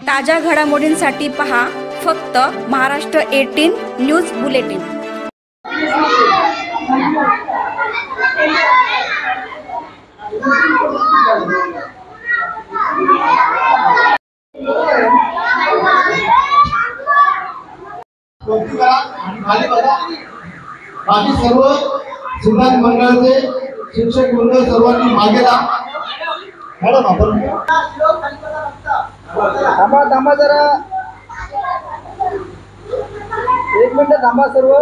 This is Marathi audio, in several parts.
ताज्या घडामोडींसाठी पहा फक्त महाराष्ट्र 18 न्यूज बुलेटिन। बाकी सर्व सिद्धांत मंडळाचे शिक्षक मंडळ सर्वांनी मागे राहा। मॅडम आपण थांबा जरा 1 मिनिट थांबा। सर्व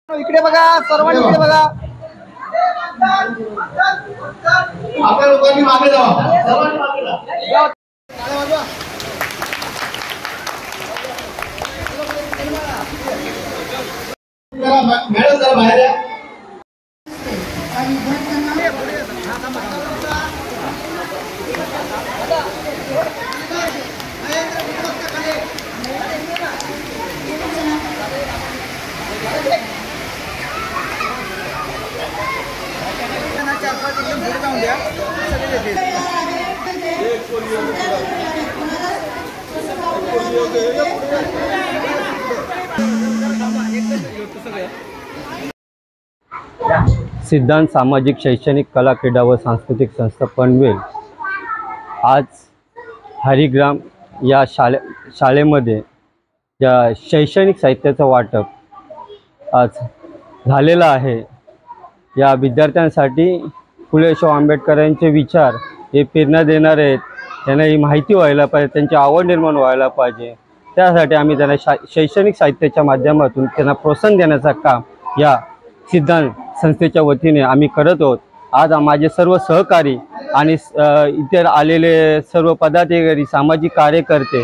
इकडे बघा, सर्वांनी इकडे बघा। आपल्या लोकांनी मागे जावा, सर्वांनी मागे जा। मॅडम जरा बाहेर या। सिद्धांत सामाजिक शैक्षणिक कला क्रीडा व सांस्कृतिक संस्था पनवेल आज हरिग्राम या शाळेमध्ये ज्या शैक्षणिक साहित्याचं वाटप आज झालेलं आहे। या विद्यार्थ्यांसाठी फुले शाहू आंबेडकरांचे विचार हे प्रेरणा देणारे आहेत। त्यांना ही माहिती व्हायला पाहिजे, त्यांची आवड निर्माण व्हायला पाहिजे। त्यासाठी आम्ही त्यांना शैक्षणिक साहित्याच्या माध्यमातून त्यांना प्रोत्साहन देण्याचं काम या सिद्धांत संस्थेच्या वतीने आम्ही करत आहोत। आज माझे सर्व सहकारी आणि इतर आलेले सर्व पदाधिकारी सामाजिक कार्यकर्ते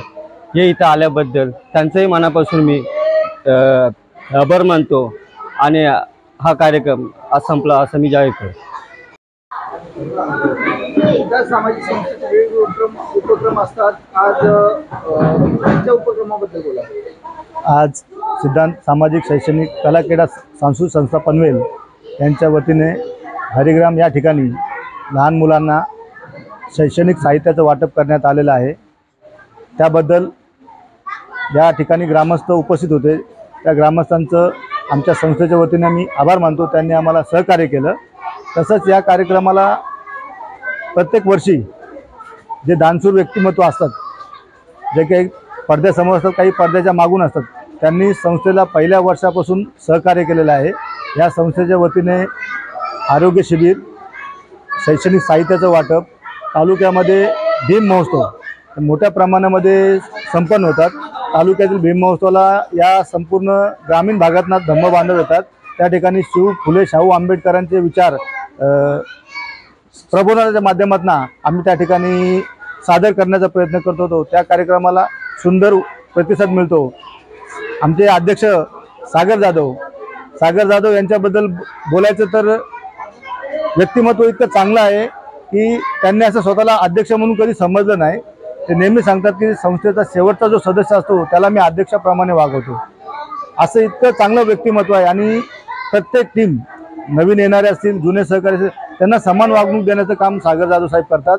हे इथं आल्याबद्दल त्यांचंही मनापासून मी आभार मानतो आणि हा कार्यक्रम आज संपला असं मी जाहीर करतो। सामाजिक संस्थेचे वेगवेगळे उपक्रम असतात। आज कोणत्या उपक्रमाबद्दल बोला? आज सिद्धांत सामाजिक शैक्षणिक कला क्रीडा सांस्कृतिक संस्था पनवेल यांच्या वतीने हरिग्राम या ठिकाणी लहान मुलांना शैक्षणिक साहित्याचं वाटप करण्यात आलेलं आहे। त्याबद्दल या ठिकाणी ग्रामस्थ उपस्थित होते। त्या ग्रामस्थांचं आमच्या संस्थेच्या वतीने मी आभार मानतो, त्यांनी आम्हाला सहकार्य केलं। तसंच या कार्यक्रमाला प्रत्येक वर्षी जे दानशूर व्यक्तिमत्व असतात, जे काही पडद्यासमोर असतात, काही पडद्याच्या मागून असतात, त्यांनी संस्थेला पहिल्या वर्षापासून सहकार्य केलेलं आहे। या संस्थेच्या वतीने आरोग्य शिबिर, शैक्षणिक साहित्याचं वाटप, तालुक्यामध्ये भीम महोत्सव मोठ्या प्रमाणामध्ये संपन्न होतात। तालुक्यातील भीम महोत्सवाला या संपूर्ण ग्रामीण भागातून धम्म बांधव येतात। त्या ठिकाणी फुले शाहू आंबेडकरांचे विचार प्रबोधनाच्या माध्यमातून आम्ही त्या ठिकाणी सादर करण्याचा प्रयत्न करत होतो। त्या कार्यक्रमाला सुंदर प्रतिसाद मिळतो। आमचे अध्यक्ष सागर जाधव यांच्याबद्दल बोलायचं तर व्यक्तिमत्व इतकं चांगलं आहे की त्यांनी असं स्वतःला अध्यक्ष म्हणून कधी समजलं नाही। ते नेहमी सांगतात की संस्थेचा शेवटचा जो सदस्य असतो त्याला मी अध्यक्षाप्रमाणे वागवतो। असं इतकं चांगलं व्यक्तिमत्व आहे आणि प्रत्येक टीम नवीन येणारे असतील, जुने सहकारी असतील, त्यांना समान वागणूक देण्याचं काम सागर जाधव साहेब करतात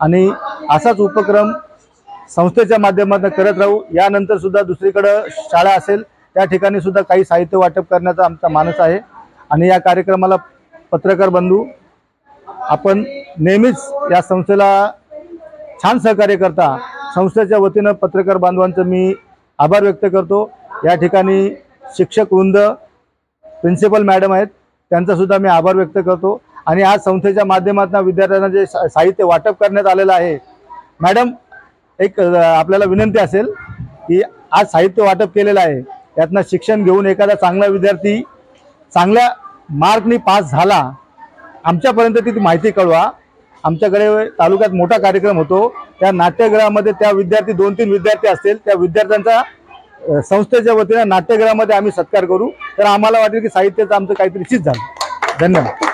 आणि असाच उपक्रम संस्थेच्या माध्यमातून करत राहू। यानंतर सुद्धा दुसरीकडे शाळा असेल त्या ठिकाणी सुद्धा काही साहित्य वाटप करण्याचा आमचा मानस आहे। आणि या कार्यक्रमाला पत्रकार बंधू आपण नेहमीच या संस्थेला छान सहकार्य करता। संस्थेच्या वतीनं पत्रकार बांधवांचं मी आभार व्यक्त करतो। या ठिकाणी शिक्षक वृंद, प्रिन्सिपल मॅडम आहेत, त्यांचा सुद्धा मी आभार व्यक्त करतो। आणि आज संस्थेच्या माध्यमातून विद्यार्थ्यांना जे साहित्य वाटप करण्यात आलेलं आहे, मॅडम एक आपल्याला विनंती असेल की आज साहित्य वाटप केलेलं आहे, यातनं शिक्षण घेऊन एखादा चांगला विद्यार्थी चांगल्या मार्कनी पास झाला, आमच्यापर्यंत ती माहिती कळवा। आमच्याकडे तालुक्यात मोठा कार्यक्रम होतो, त्या नाट्यगृहामध्ये त्या विद्यार्थी 2-3 विद्यार्थी असतील, त्या विद्यार्थ्यांचा संस्थेच्या वतीने नाट्यगृहामध्ये आम्ही सत्कार करू। तर आम्हाला वाटेल की साहित्याचं आमचं काहीतरी चित झालं। धन्यवाद।